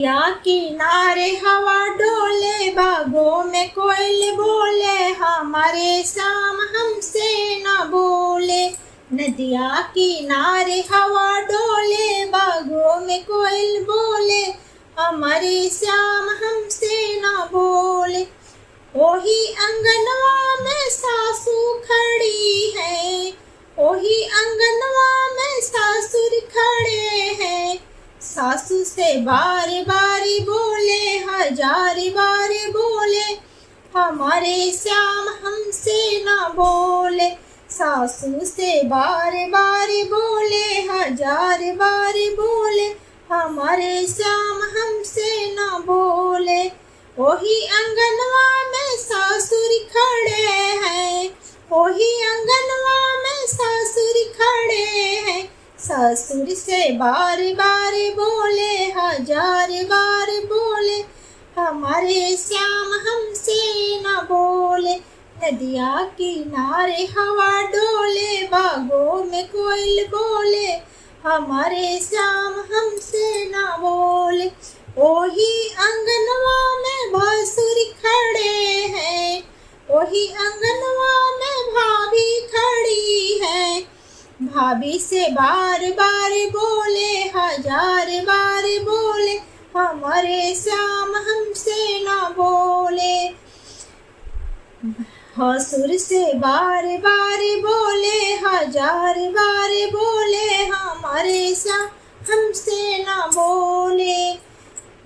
या किनारे हवा डोले, बागों में कोयल बोले, हमारे शाम हमसे न बोले। नदिया किनारे हवा डोले, बागों में कोयल बोले, हमारे श्याम हमसे न बोले। ओही अंगनवा में सासू खड़ी है, ओही अंगनवा में सासुर खड़े हैं। सासू से बार बार बोले, हजार बार बोले, हमारे श्याम हमसे न बोले। सासू से बार बार बोले, हजार बार बोले, हमारे श्याम हमसे न बोले। वही अंगनवा में सासुर खड़े हैं, वही अंगनवा में सासुर खड़े हैं। ससुर से बार बार बोले, हजार बार बोले, हमारे श्याम हमसे न बोले। नदिया किनारे हवा डोले, बागों में कोयल बोले, हमारे श्याम हमसे न बोले। वही अंगनवा में भासुर खड़े हैं, वही अंगनवा में भाभी खड़ी है। भाभी से बार बार बोले, हजार बार बोले, हमारे श्याम हमसे न बोले। ससुर से बार बार बोले, हजार बार बोले, हमारे श्याम हमसे न बोले।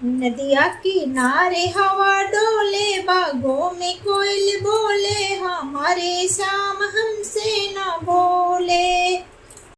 नदिया किनारे हवा डोले, बागों में कोयल बोले, हमारे श्याम हमसे न बोले।